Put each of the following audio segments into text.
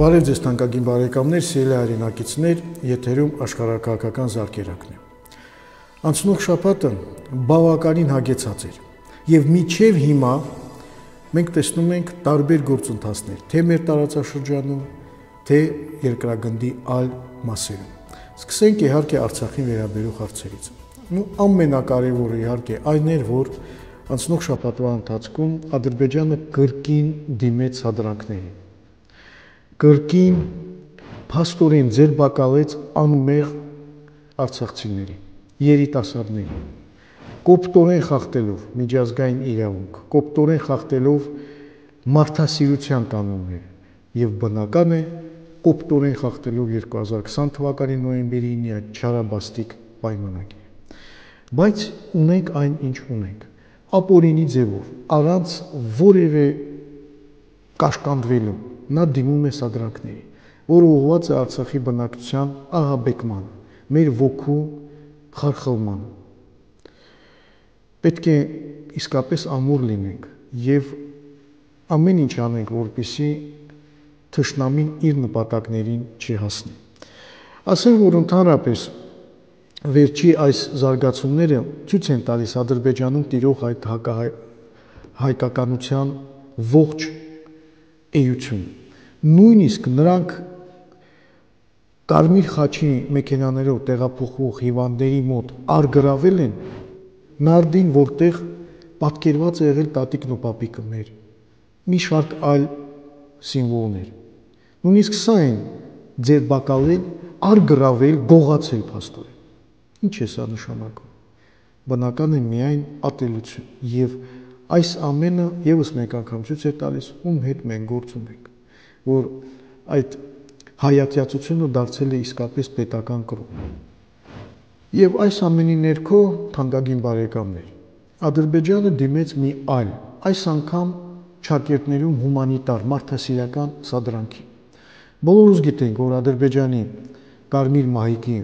Բարև ձեզ թանկագին բարեկամներ, սիրելի հայրենակիցներ, եթերում աշխարհաքաղաքական զարկերակն է։ Անցնող շաբաթը բավականին հագեցած էր, եւ մինչեւ հիմա մենք տեսնում ենք տարբեր գործընթացներ, թե մեր տարածաշրջանում, թե երկրագնդի այլ մասերում։ Սկսենք իհարկե Արցախին վերաբերող հարցերից։ Ամենակարևորը իհարկե այն էր, որ անցնող շաբաթվա ընթացքում Ադրբեջանը կրկին դիմեց հադրանքներին։ Կրկին փաստորեն ձերբակալեց անմեղ արցախցիների, երիտասարդների, կոպտորեն խախտելով միջազգային իրավունք, կոպտորեն խախտելով մարդասիրության կանոններ եւ բնական է կոպտորեն խախտելով 2020 թվականի նոյեմբերի 9-ի այդ չարաբաստիկ պայմանագիրը։ Բայց ունենք այն, ինչ ունենք, ապօրինի ձևով, առանց որևէ կաշկանդվելու նա դիմում է սադրանքների, որը ուղղված է Արցախի բնակչության աղաբեկման, մեր ոգու խարխլման։ Պետք է իսկապես ամուր լինենք եւ ամեն ինչ անենք, որպեսզի թշնամին իր նպատակներին չհասնի։ Ասեմ, որ ընդհանրապես վերջի այս զարգացումները ցույց են տալիս Ադրբեջանում տիրող այդ հայկականության ողջ էությունը։ Նույնիսկ նրանք Կարմիր խաչի մեքենաներով տեղափոխվող հիվանդների մոտ արգրավել են նարդին, որտեղ պատկերված է եղել տատիկն ու պապիկը մեր, մի շարք այլ սիմվոլներ։ Նույնիսկ սա են ձերբակալել, արգրավել, գողացել փաստորեն։ Ինչ է սա նշանակում։ Բնական է միայն ատելություն եւ այս ամենը եւս մեկ անգամ ցույց է տալիս, ում հետ մենք գործ ունենք, որ այդ հայատյացությունը դարձել է իսկապես պետական կրոն։ Եվ այս ամենի ներքո, թանկագին բարեկամներ, Ադրբեջանը դիմեց մի այլ, այս անգամ ճակերտներում հումանիտար, մարդասիրական սադրանքի։ Բոլորս գիտենք, որ Ադրբեջանի Կարմիր մահիկի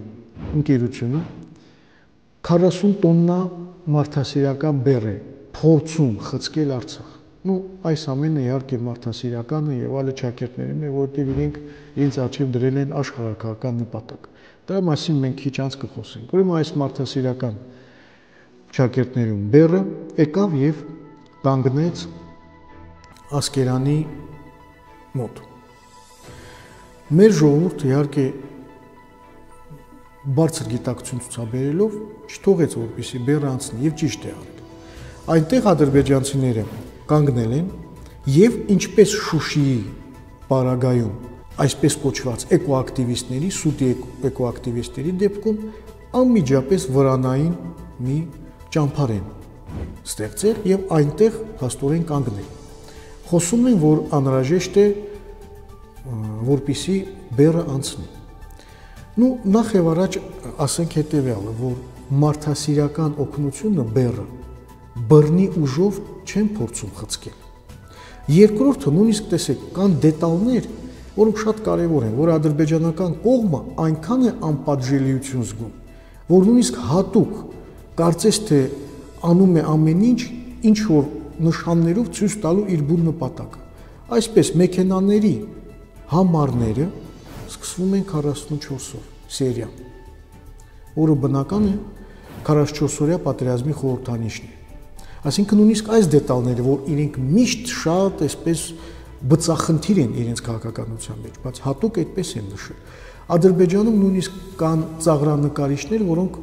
ընկերությունը 40 տոննա մարդասիրական բեռ է փորձում խցկել Արցախ։ Այս ամենը իհարկե մարդասիրական է եւ այլ ճակերտներում է, որտեղ իրենց աչքև դրել են աշխարհաքաղաքական նպատակ։ Դրա մասին մենք քիչ անց կխոսենք։ Ուրեմն այս մարդասիրական ճակերտներում բեռը եկավ եւ կանգնեց Ասկերանի մոտ։ Մեր ժողովուրդը իհարկե բարձր գիտակցություն ցուցաբերելով չթողեց, որպեսզի բեռը անցնի եւ ճիշտ է արել։ Այնտեղ ադրբեջանցիները կանգնել են եւ ինչպես Շուշիի պարագայում այսպես կոչված էկոակտիվիստների, սուտ էկոակտիվիստների դեպքում անմիջապես վրանային մի ճամփար են ստեղծել եւ այնտեղ փաստորեն կանգնել։ Խոսում են, որ անհրաժեշտ է որպեսզի բեռը անցնի։ Նախ եւ առաջ ասենք հետեւյալը, որ մարդասիրական օգնությունը բեռը բռնի ուժով չեն փորձում խցկել։ Երկրորդը, նույնիսկ տեսեք, կան դետալներ, որոնք շատ կարևոր են, որ ադրբեջանական կողմը այնքան է անպատժելիություն զգում, որ նույնիսկ հատուկ կարծես թե անում է ամեն ինչ, ինչ որ նշաններով ցույց տալու իր բուն նպատակը։ Այսպես մեքենաների համարները սկսվում են 44-ով սերիա, որը բնական է 44-օրյա պատերազմի խորհրդանիշն է։ Այսինքն նույնիսկ այս դետալները, որ իրենք միշտ շատ այսպես բծախնդիր են իրենց քաղաքականության մեջ, բայց հատուկ այդպես են նշել։ Ադրբեջանում նույնիսկ կան ծաղրանկարիչներ, որոնք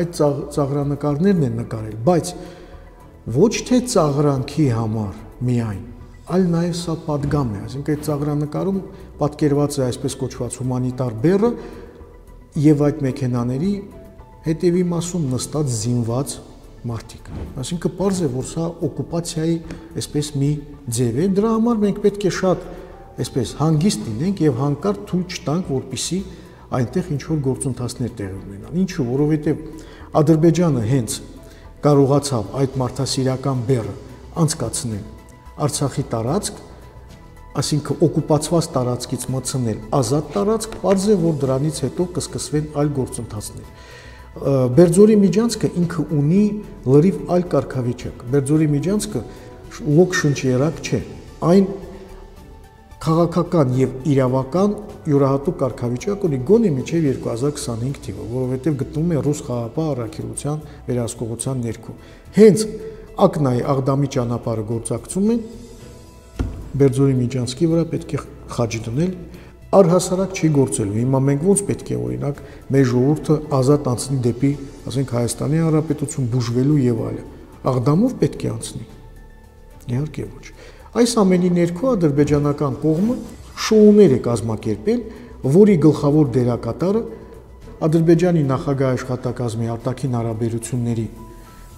այդ ծաղրանկարներն են նկարել, բայց ոչ թե ծաղրանքի համար միայն, այլ նաև սա պատգամ է, այսինքն այդ ծաղրանկարում պատկերված է այսպես կոչված հումանիտար բեռը եւ այդ մեքենաների հետևի մասում նստած զինված մարդիկ։ Այսինքն պարզ է, որ սա օկուպացիայի այսպես մի ձև է, դրա համար մենք պետք է շատ այսպես հանգիստ լինենք եւ հանկարծ թույլ չտանք, որպեսզի այնտեղ ինչ որ գործընթացներ տեղի ունենան։ Ինչու՞, որովհետեւ Ադրբեջանը հենց կարողացավ այդ մարդասիրական բեռը անցկացնել Արցախի տարածք, այսինքն օկուպացված տարածքից մտցնել ազատ տարածք, պարզ է, որ դրանից հետո կսկսվեն այլ գործընթացներ։ Բերձորի միջանցքը ինքը ունի լրիվ այլ կարգավիճակ։ Բերձորի միջանցքը լոկ շնչերակ չէ։ Այն քաղաքական եւ իրավական յուրահատուկ կարգավիճակ ունի գոնե մինչեւ 2025 թիվը, որովհետեւ գտնվում է ռուս խաղապահ առաքելության վերահսկողության ներքո։ Հենց Ակնայի Աղդամի ճանապարհը գործակցում են Բերձորի Միջանցքի վրա պետք է խաչ դնել, առհասարակ չի գործելու։ Հիմա մենք ոնց պետք է օրինակ մեր ժողովուրդը ազատ անցնի դեպի, ասենք Հայաստանի Հանրապետություն բուժվելու եւ այլն։ Աղդամով պետք է անցնի։ Իհարկե ոչ։ Այս ամենի ներքո ադրբեջանական կողմը շոուներ է կազմակերպել, որի գլխավոր դերակատարը Ադրբեջանի նախագահ աշխատակազմի արտաքին հարաբերությունների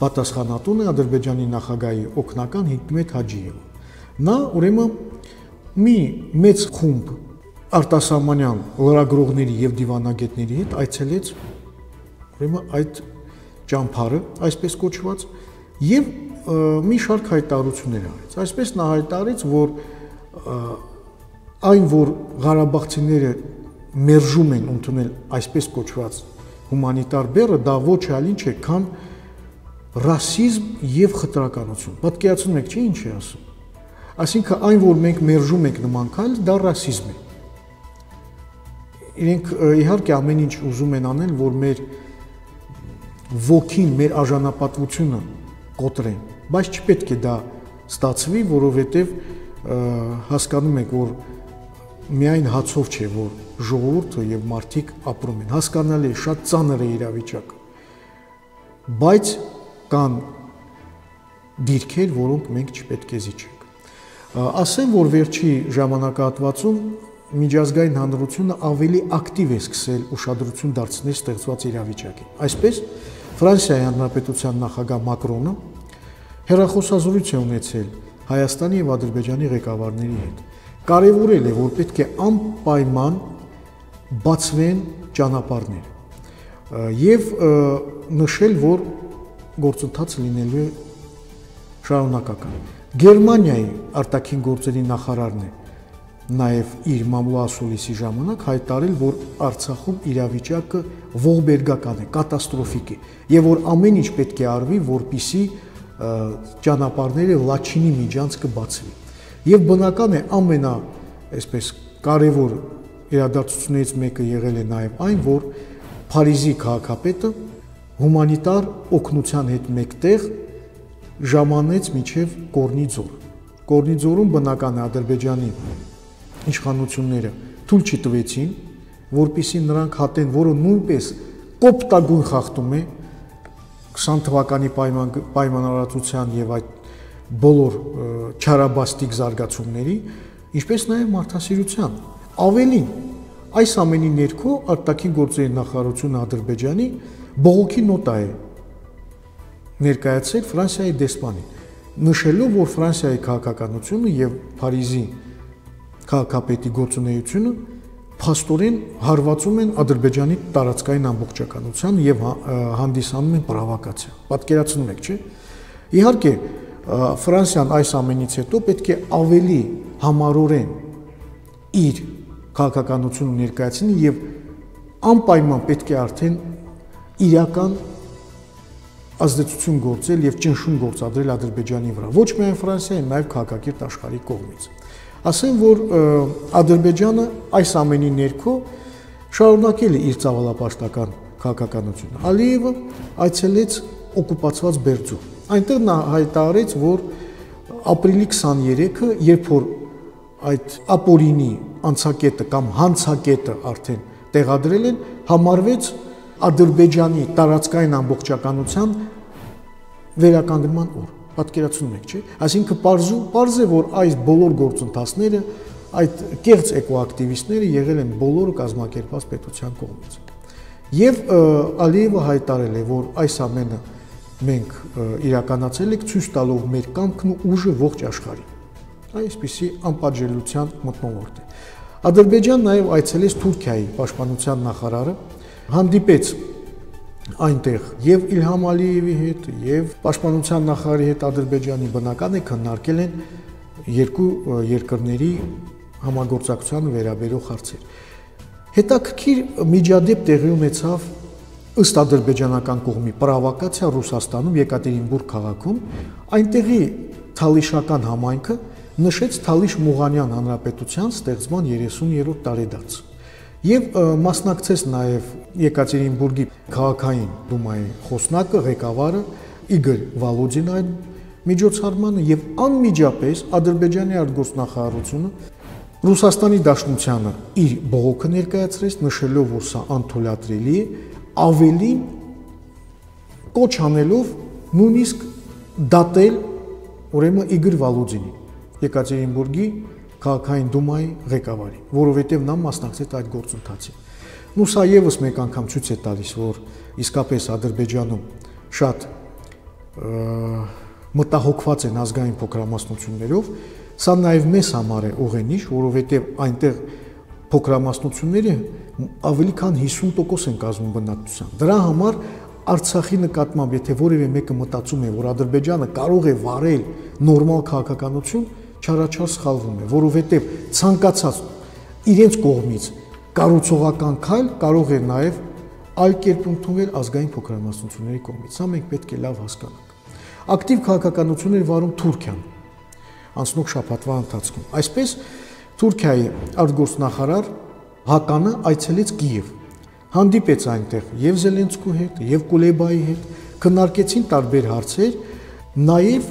պատասխանատուն է Ադրբեջանի նախագահի օգնական Հիկմետ Հաջիևը։ Նա ուրեմն մի մեծ խումբ արտասահմանյան լրագրողների եւ դիվանագետների հետ այցելեց ուրեմն այդ ճամփարը, այսպես կոչված, եւ մի շարք հայտարարություններ արեց։ Այսպես նա հայտարարեց, որ այն, որ Ղարաբաղցիները մերժում են ընդունել այսպես կոչված հումանիտար բեռը, դա ոչ այլ ինչ է, քան ռասիզմ եւ խտրականություն։ Պատկերացնում եք, չէ՞ ինչ է ասում։ Այսինքն այն, որ մենք մերժում ենք նման քայլ, դա ռասիզմ է։ Իրենք իհարկե ամեն ինչ ուզում են անել, որ մեր ոգին, մեր արժանապատվությունը կոտրեն, բայց չպետք է դա ստացվի, որովհետև հասկանում եք, որ միայն հացով չէ, որ ժողովուրդը եւ մարդիկ ապրում են։ Հասկանալի է, շատ ծանր է իրավիճակը, բայց կան դիրքեր, որոնք մենք չպետք է զիջենք։ Ասեմ, որ վերջի ժամանակահատվածում միջազգային հանրությունը ավելի ակտիվ է սկսել ուշադրություն դարձնել ստեղծված իրավիճակին։ Այսպես, Ֆրանսիայի Հանրապետության նախագահ Մակրոնը հեռախոսազրույց է ունեցել Հայաստանի եւ Ադրբեջանի ղեկավարների հետ։ Կարևորել է, որ պետք է անպայման բացվեն ճանապարհները եւ նշել, որ գործընթացը լինելու է շարունակական։ Գերմանիայի արտաքին գործերի նախարարն է նաև իր մամլո ասուլիսի ժամանակ հայտարարել, որ Արցախում իրավիճակը ողբերգական է, կատաստրոֆիկ է, եւ որ ամեն ինչ պետք է արվի, որպիսի ճանապարհները Լաչինի միջանցքը բացվի։ Եվ բնական է այսպես կարևոր իրադարձություններից մեկը եղել է նաև այն, որ Փարիզի քաղաքապետը հումանիտար օգնության հետ մեկտեղ ժամանեց մինչև Կորնի ձոր։ Կորնի ձորում բնական է Ադրբեջանի իշխանությունները թույլ չտվեցին, որպեսզի նրանք հատեն, որը նույնպես կոպտագույն խախտում է 20 թվականի պայմանավորվածության եւ այդ բոլոր չարաբաստիկ զարգացումների, ինչպես նաեւ մարդասիրության։ Ավելին, այս ամենի ներքո արտաքին գործերի նախարարությունը Ադրբեջանի բողոքի նոտա է ներկայացրել Ֆրանսիայի դեսպանին, նշելով, որ Ֆրանսիայի քաղաքականությունը եւ Փարիզի քաղաքապետի գործունեությունը փաստորեն հարվածում են Ադրբեջանի տարածքային ամբողջականության եւ հանդիսանում են պրովոկացիա։ Պատկերացնում եք, չէ՞։ Իհարկե, Ֆրանսիան այս ամենից հետո պետք է ավելի համառորեն իր քաղաքականությունը ներկայացնի եւ անպայման պետք է արդեն իրական ազդեցություն գործել եւ ճնշում գործադրել Ադրբեջանի վրա, ոչ միայն Ֆրանսիայի, նաեւ քաղաքակիրթ աշխարհի կողմից։ Ասեմ, որ Ադրբեջանը այս ամենի ներքո շարունակել է իր ցավալապաշտական քաղաքականությունը։ Ալիևը այցելեց օկուպացված Բերձոր։ Այնտեղ նա հայտարարեց, որ ապրիլի 23-ը, երբ որ այդ ապօրինի անցակետը կամ հանցակետը արդեն տեղադրել են, համարվեց Ադրբեջանի տարածքային ամբողջականության վերականգնման օր։ Պատկերացնում եք, չէ՞։ Այսինքն պարզ է, որ այս բոլոր գործընթացները, այդ կեղծ էկոակտիվիստները եղել են բոլորը կազմակերպված պետության կողմից։ Եվ Ալիևը հայտարարել է, որ այս ամենը մենք իրականացել ենք ցույց տալով մեր կամքն ու ուժը ողջ աշխարհին։ Այսպիսի անպատժելիության մթնոլորտ է։ Ադրբեջան նաև այցելեց Թուրքիայի պաշտպանության նախարարը, հանդիպեց այնտեղ եւ Իլհամ Ալիևի հետ եւ պաշտպանության նախարարի հետ Ադրբեջանի բնական է քննարկել են երկու երկրների համագործակցությանը վերաբերող հարցեր։ Հետաքրքիր միջադեպ տեղի ունեցավ ըստ ադրբեջանական կողմի պրովոկացիա Ռուսաստանում Եկատերինբուրգ քաղաքում, այնտեղի թալիշական համայնքը նշեց Թալիշ Մուղանյան հանրապետության ստեղծման 30-րդ տարեդարձ եւ մասնակցեց նաեւ Եկատերինբուրգի քաղաքային դումայի խոսնակը, ղեկավարը Իգոր Վալոդին այդ միջոցառմանը եւ անմիջապես Ադրբեջանի արտգործնախարարությունը Ռուսաստանի Դաշնությանը իր բողոքը ներկայացրեց, նշելով, որ սա անթույլատրելի է, ավելին կոչ անելով նույնիսկ դատել ուրեմն Իգոր Վալոդինի Եկատերինբուրգի քաղաքային դումայի ղեկավարի, որովհետև նա մասնակցեց այդ գործընթացին։ Ու սա եւս մեկ անգամ ցույց է տալիս, որ իսկապես Ադրբեջանում շատ մտահոգված են ազգային փոքրամասնություններով, սա նաեւ մեզ համար է ուղենիշ, որովհետև այնտեղ փոքրամասնությունները ավելի քան 50% են կազմում բնակչության։ Դրա համար Արցախի նկատմամբ, եթե որևէ մեկը մտածում է, որ Ադրբեջանը կարող է վարել նորմալ քաղաքականություն, չարաչար սխալվում է, որովհետև ցանկացած իրենց կողմից կառուցողական քայլ կարող է նաև այլ կերպ ընդունել ազգային փոքրամասնությունների կողմից։ Սա մենք պետք է լավ հասկանանք։ Ակտիվ քաղաքականություն էր վարում Թուրքիան անցնող շաբաթվա ընթացքում։ Այսպես Թուրքիայի արտգործնախարար Հականը այցելեց Կիև, հանդիպեց այնտեղ եւ Զելենսկու հետ, եւ Կուլեբայի հետ, քննարկեցին տարբեր հարցեր, նաեւ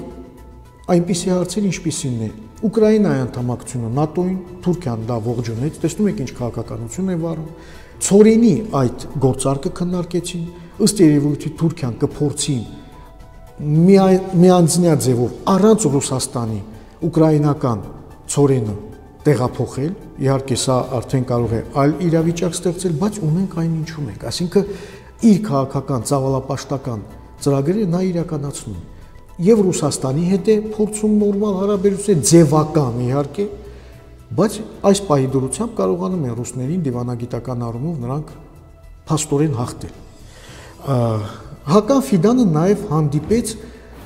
այնպիսի հարցեր, ինչպիսին է Ուկրաինայի անդամակցությունը ՆԱՏՕ-ին, Թուրքիան դա ողջունեց, տեսնում եք ինչ քաղաքականություն է վարում, Ցորենի այդ գործարքը քննարկեցին, ըստ երևույթի Թուրքիան կփորձի միանձնյա ձևով առանց Ռուսաստանի ուկրաինական Ցորենը տեղափոխել, իհարկե սա արդեն կարող է այլ իրավիճակ ստեղծել, բայց ունենք այն ինչ ունենք, այսինքն իր քաղաքական ծավալապաշտական ծրագրերը նա իրականացնում է եւ Ռուսաստանի հետ է փորձում նորմալ հարաբերություններ ձևական իհարկե, բայց այս պահի դրությամբ կարողանում են ռուսներին դիվանագիտական առումով նրանք փաստորեն հաղթել։ Հական Ֆիդանը նաեւ հանդիպեց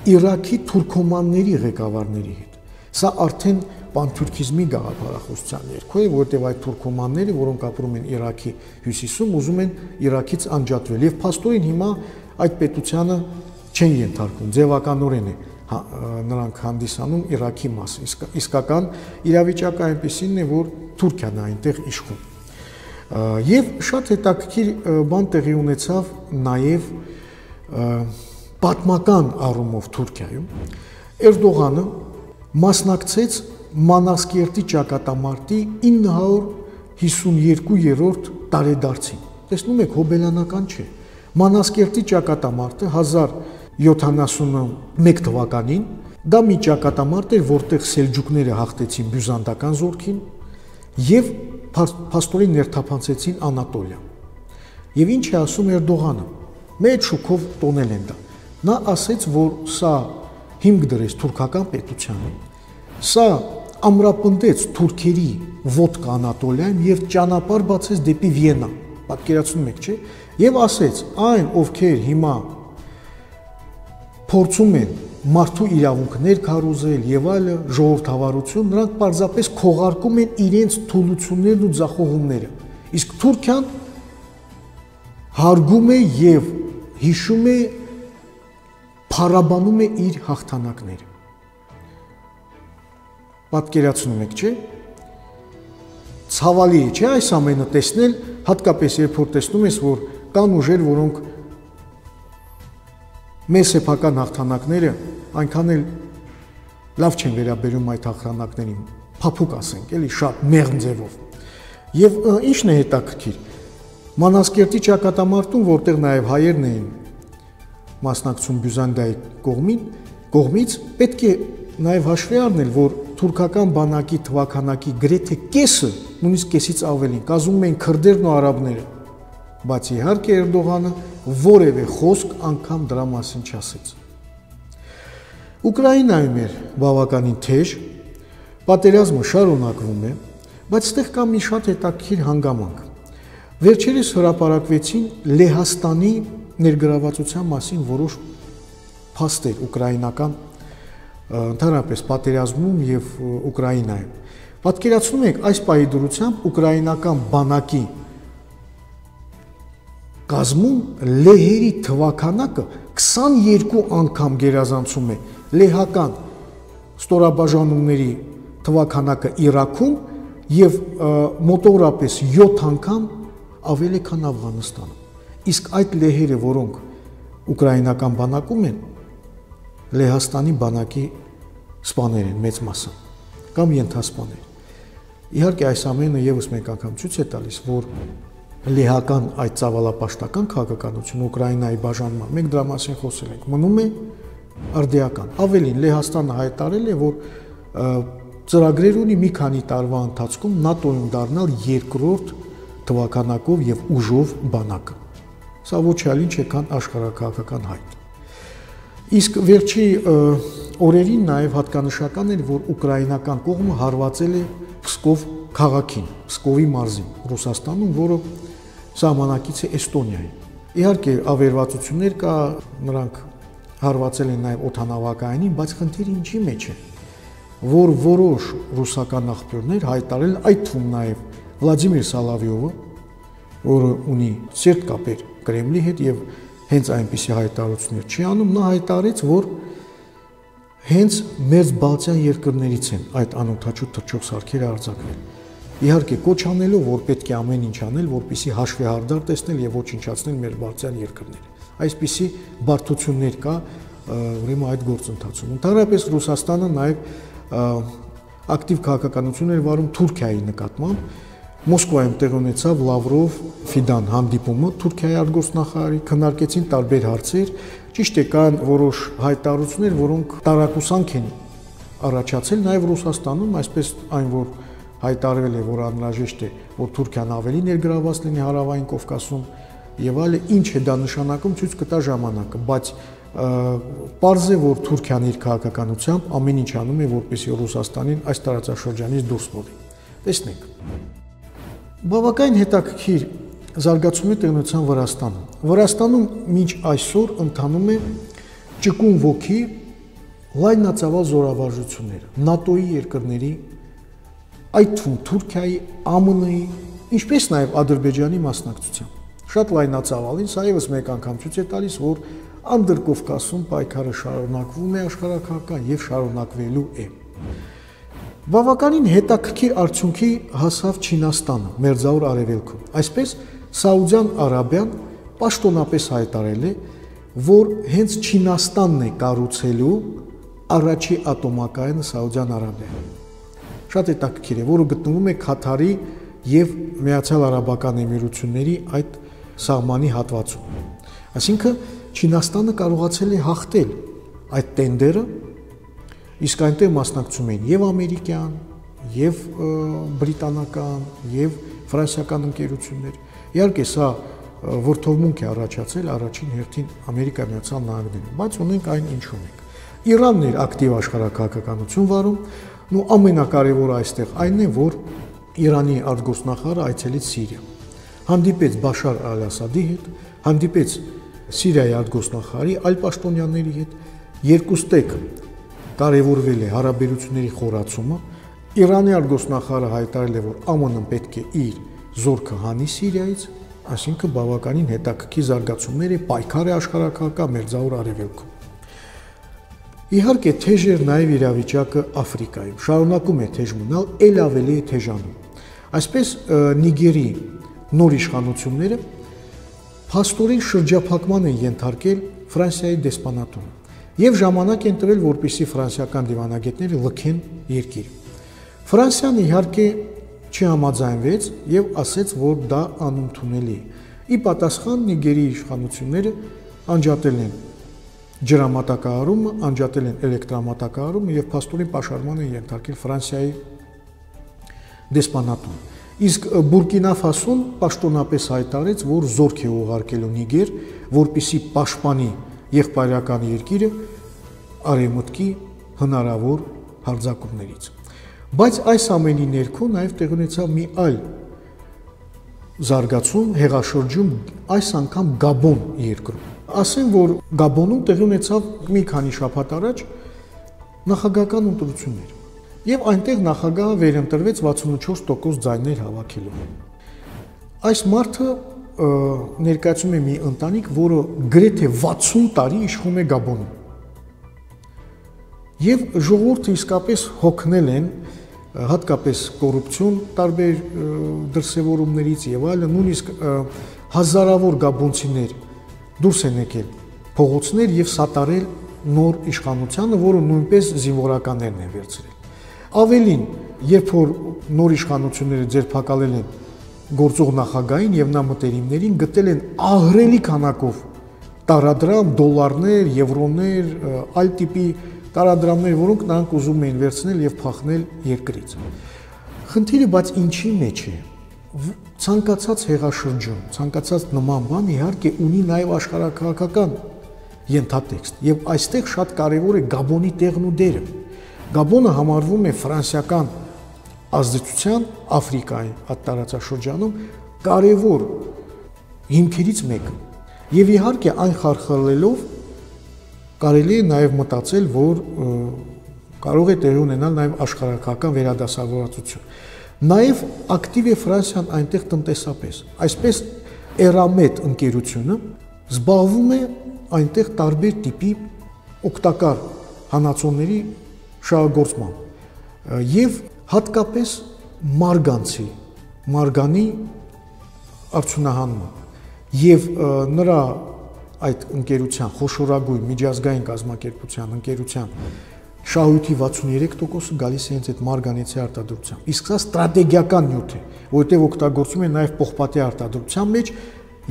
Իրաքի թուրքոմանների ղեկավարների հետ։ Սա արդեն պանթուրքիզմի գաղափարախոսության երգո է, որտեղ այդ թուրքոմանները, որոնք ապրում են Իրաքի հյուսիսում, ուզում են Իրաքից անջատվել եւ փաստորեն հիմա այդ պետությանը չեն ենթարկվում, ձևականորեն է նրանք հանդիսանում Իրաքի մաս։ Իսկական իրավիճակը այնպեսին է, որ Թուրքիան է այնտեղ իշխում։ Եվ շատ հետաքրքիր բան տեղի ունեցավ նաև պատմական առումով Թուրքիայում։ Էրդողանը մասնակցեց Մանասկերտի ճակատամարտի 952-րդ տարեդարձին։ Տեսնում եք, հոբելյանական չէ։ Մանասկերտի ճակատամարտը 1071 թվականին դա մի ճակատամարտ էր, որտեղ սելջուկները հաղթեցին բյուզանդական զորքին եւ փաստորեն ներթափանցեցին Անատոլիա։ Եվ ինչ է ասում Էրդողանը։ Մեծ շուկով տոնել են դա։ Նա ասեց, որ սա հիմք դրեց թուրքական պետությանը։ Սա ամրապնդեց թուրքերի ոտք Անատոլիայում եւ ճանապարհ բացեց դեպի Վիեննա։ Պատկերացնում եք, չէ՞։ Եվ ասեց, այն ովքեր հիմա փորձում են մարդու իրավունքներ քարոզել եւ այլը, ժողովրդավարություն, նրանք պարզապես քողարկում են իրենց թուլություններն ու ձախողումները։ Իսկ Թուրքիան հարգում է եւ հիշում է, փառաբանում է իր հաղթանակները։ Պատկերացնում եք, չէ՞։ Ցավալի է, չէ՞ այս ամենը տեսնել, հատկապես երբ որ տեսնում ես, որ կան ուժեր, որոնք մեր սեփական հաղթանակները այնքան էլ լավ չեն վերաբերում այդ հաղթանակներին, փափուկ ասենք, էլի շատ մեղմ ձևով։ Եվ ի՞նչն է հետաքրքիր։ Մանասկերտի ճակատամարտում, որտեղ նաև հայերն էին մասնակցում Բյուզանդիայի կողմից, պետք է նաև հաշվի առնել, որ թուրքական բանակի թվաքանակի գրեթե կեսը, նույնիսկ կեսից ավելին, կազմում էին քրդերն ու արաբները, բայց իհարկե Էրդողանը որևէ խոսք անգամ դրա մասին չասեց։ Ուկրաինայում էր բավականին թեժ, պատերազմը շարունակվում է, բայց այստեղ կա մի շատ հետաքրքիր հանգամանք։ Վերջերս հրապարակվեցին Լեհաստանի ներգրավվածության մասին որոշ փաստեր ուկրաինական ընդհանրապես պատերազմում եւ Ուկրաինայում։ Պատկերացնում եք, այս պահի դրությամբ ուկրաինական բանակի կազմում լեհերի թվաքանակը 22 անգամ գերազանցում է լեհական ստորաբաժանումների թվականակը Իրաքում եւ մոտավորապես 7 անգամ ավելի քան Աֆղանստանում։ Իսկ այդ լեհերը, որոնք ուկրաինական բանակում են, Լեհաստանի բանակի սպաներ են մեծ մասը կամ ենթասպաներ։ Իհարկե այս ամենը եւս մեկ անգամ ցույց է տալիս, որ լեհական այդ ծավալապաշտական քաղաքականությունը Ուկրաինայի բաժանման, մենք դրա մասին խոսել ենք, մնում է արդիական։ Ավելին, Լեհաստանը հայտարարել է, որ ծրագրեր ունի մի քանի տարվա ընթացքում ՆԱՏՕ-ին դառնալ երկրորդ թվականակով եւ ուժով բանակը։ Սա ոչ այլ ինչ է, քան աշխարհաքաղաքական հայտ։ Իսկ վերջի օրերին նաեւ հատկանշական էր, որ ուկրաինական կողմը հարվածել է Պսկով քաղաքին, Պսկովի մարզին, Ռուսաստանում, որը սահմանակից է Էստոնիայի։ Իհարկե ավերվածություններ կա, նրանք հարվածել են նաեւ օդանավակայանին, բայց խնդիրը ինչի մեջ է, որ որոշ ռուսական աղբյուրներ հայտարարել, այդ թվում նաեւ Վլադիմիր Սալավյովը, որը ունի սերտ կապեր Կրեմլի հետ եւ հենց այնպիսի հայտարարություններ չի անում, նա հայտարարեց, որ հենց մեր Բալթյան երկրներից են այդ անօդաչու թռչող սարքերը արձակվել։ Իհարկե կոչ անելով, որ պետք է ամեն ինչ անել, որպեսզի հաշվի հարդար տեսնել եւ ոչնչացնել մեր Բալթյան երկրները։ Այսպիսի բարդություններ կա ուրեմն այդ գործընթացում։ Ընդհանրապես Ռուսաստանը նաեւ ակտիվ քաղաքականություն էր վարում Թուրքիայի նկատմամբ։ Մոսկվայում տեղ ունեցավ Լավրով-Ֆիդան հանդիպումը Թուրքիայի արտգործնախարարի, քննարկեցին տարբեր հարցեր։ Ճիշտ է, կան որոշ հայտարարություններ, որոնք տարակուսանք են առաջացել նաև Ռուսաստանում, այսպես այն որ հայտարարվել է, որ անհրաժեշտ է, որ Թուրքիան ավելի ներգրավված լինի Հարավային Կովկասում եւ այլն, ինչ է դա նշանակում, ցույց կտա ժամանակը, բայց պարզ է, որ Թուրքիան իր քաղաքականությամբ ամեն ինչ անում է, որպեսզի Ռուսաստանին այս տարածաշրջանից դուրս բերի։ Տեսնենք։ Բավականին հետաքրքիր զարգացում է տեղ ունեցան Վրաստանում։ Վրաստանում մինչ այսօր ընթանում է ճկուն ոգի լայնածավալ զորավարժությունները ՆԱՏՕ-ի երկրների, այդ թվում Թուրքիայի, ԱՄՆ-ի, ինչպես նաև Ադրբեջանի մասնակցությամբ։ Շատ լայնածավալին, սա ևս մեկ անգամ ցույց է տալիս, որ Անդրկովկասում պայքարը շարունակվում է աշխարհաքաղաքական եւ շարունակվելու է։ Բավականին հետաքրքիր արդյունքի հասավ Չինաստանը, Մերձավոր Արևելքում։ Այսպես Սաուդյան Արաբիան պաշտոնապես հայտարարել է, որ հենց Չինաստանն է կառուցելու առաջի ատոմակայանը Սաուդյան Արաբիայում։ Շատ հետաքրքիր է, որը գտնվում է Քաթարի եւ Միացյալ Արաբական Էմիրությունների այդ սահմանի հատվածում։ Այսինքն Չինաստանը կարողացել է հաղթել այդ տենդերը, իսկ այնտեղ մասնակցում են եւ ամերիկյան, եւ բրիտանական, եւ ֆրանսիական ընկերություններ։ Իհարկե սա որդովմունք է առաջացել առաջին հերթին Ամերիկայի Միացյալ Նահանգներում, բայց ունենք այն ինչ ունենք։ Իրանն էր ակտիվ աշխարհաքաղաքականություն վարում, ու ամենակարևորը այստեղ այն է, որ Իրանի արտգործնախարարը այցելեց Սիրիա։ Հանդիպեց Բաշար Ալ-Ասադի հետ, հանդիպեց Սիրիայի արտգործնախարարի այլ պաշտոնյաների հետ, երկուստեք կարևորվել է հարաբերությունների խորացումը։ Իրանի արտգործնախարարը հայտարարել է, որ ԱՄՆ-ն պետք է իր զորքը հանի Սիրիայից, այսինքն բավականին հետաքրքիր զարգացումներ է, պայքար է աշխարհաքաղաքական Մերձավոր Արևելքում։ Իհարկե թեժ էր նաև իրավիճակը Աֆրիկայում, շարունակում է թեժ մնալ, ել ավելի է թեժանում։ Այսպես Նիգերի նոր իշխանությունները փաստորեն շրջափակման են ենթարկել Ֆրանսիայի դեսպանատունը եւ ժամանակ են տվել, որպեսզի ֆրանսիական դիվանագետները լքեն երկիրը։ Ֆրանսիան իհարկե չհամաձայնվեց եւ ասաց, որ դա անընդունելի է։ Ի պատասխան Նիգերի իշխանությունները անջատել են ջրամատակարարումը, անջատել են էլեկտրամատակարարումը եւ փաստորեն պաշարման են ենթարկել Ֆրանսիայի դեսպանատուն։ Իսկ Բուրկինա Ֆասոն պաշտոնապես հայտարարեց, որ զորք է ուղարկելու Նիգեր, որպեսզի պաշտպանի եղբայրական երկիրը արևմուտքի հնարավոր հարձակումներից։ Բայց այս ամենի ներքո նաև տեղ ունեցավ մի այլ զարգացում հեղաշրջում, այս անգամ Գաբոն երկրում։ Ասեմ, որ Գաբոնում տեղի ունեցավ մի քանի շաբաթ առաջ նախագահական ընտրություններ։ Եվ այնտեղ նախագահը վերընտրվեց 64% ձայներ հավաքելով։ Այս մարդը ներկայացում է մի ընտանիք, որը գրեթե 60 տարի իշխում է Գաբոնում։ Եվ ժողովուրդը իսկապես հոգնել են հատկապես կոռուպցիոն տարբեր դրսևորումներից եւ այլն, նույնիսկ հազարավոր գաբոնցիներ դուրս են եկել փողոցներ եւ սատարել նոր իշխանությանը, որը նույնպես զինվորականներն են վերցրել։ Ավելին, երբ որ նոր իշխանությունները ձերբակալել են գործող նախագահին եւ նա մտերիմներին, գտել են ահռելի քանակով տարադրամ, դոլարներ, եվրոներ, այլ տիպի տարադրամներ, որոնք նրանք ուզում էին վերցնել եւ փախնել երկրից։ Խնդիրը բայց ինչի մեջ է։ Ցանկացած հեղաշրջում, ցանկացած նման բան իհարկե ունի նաեւ աշխարհակաղակական ենթատեքստ եւ այստեղ շատ կարեւոր է Գաբոնի տեղն ու դերը։ Գաբոնը համարվում է ֆրանսիական ազդեցության Աֆրիկայի տարածաշրջանում կարևոր հիմքերից մեկը։ Եվ իհարկե այն խարխլելով կարելի է նաև մտածել, որ կարող է տեղի ունենալ նաև աշխարհակական վերադասավորվածություն։ Նաև ակտիվ է Ֆրանսիան այնտեղ տնտեսապես։ Այսպես Eramet ընկերությունը զբաղվում է այնտեղ տարբեր տիպի օգտակար հանածոների շահագործմամբ եւ հատկապես մարգանի արդյունահանման եւ նրա այդ ընկերության խոշորագույն միջազգային կազմակերպության ընկերության շահույթի 63%-ը գալիս է հենց այդ մարգանիցի արտադրությամբ։ Իսկ սա ստրատեգիական նյութ է, որովհետեւ օգտագործում է նաեւ պողպատի արտադրության մեջ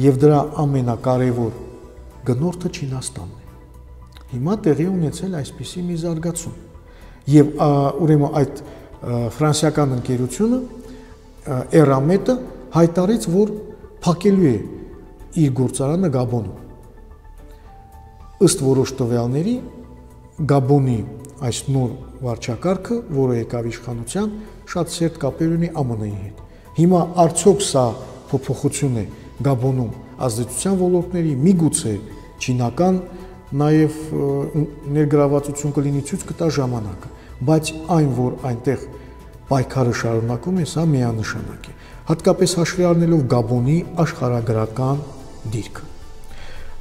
եւ դրա ամենակարևոր գնորդը Չինաստանն է։ Հիմա տեղի ունեցել այսպիսի մի զարգացում։ Եվ ուրեմն այդ ֆրանսիական ընկերությունը Eramet-ը հայտարարեց, որ փակելու է իր գործարանը Գաբոնում։ Ըստ որոշ տվյալների Գաբոնի այս նոր վարչակարգը, որը եկավ իշխանության, շատ սերտ կապեր ունի ԱՄՆ-ի հետ։ Հիմա արդյոք սա փոփոխություն է Գաբոնում ազդեցության ոլորտների, միգուցե չինական նաև ներգրավվածություն կլինի, ցույց կտա ժամանակը, բայց այն, որ այնտեղ պայքարը շարունակում է, սա միանշանակ է, հատկապես հաշվի առնելով Գաբոնի աշխարհագրական դիրքը։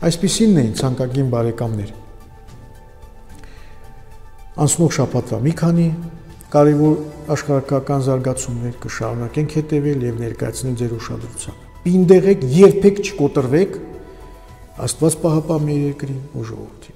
Այսպիսինն էին ցանկագին բարեկամներ։ Անցնող շաբաթվա մի քանի կարևոր աշխարհագրական զարգացումներ կշարունակենք հետևել եւ ներկայացնել ձեր ուշադրությանը։ Պինդեղեք, երբեք չկոտրվեք, Աստված պահապան մեր երկրին ու ժողովրդին։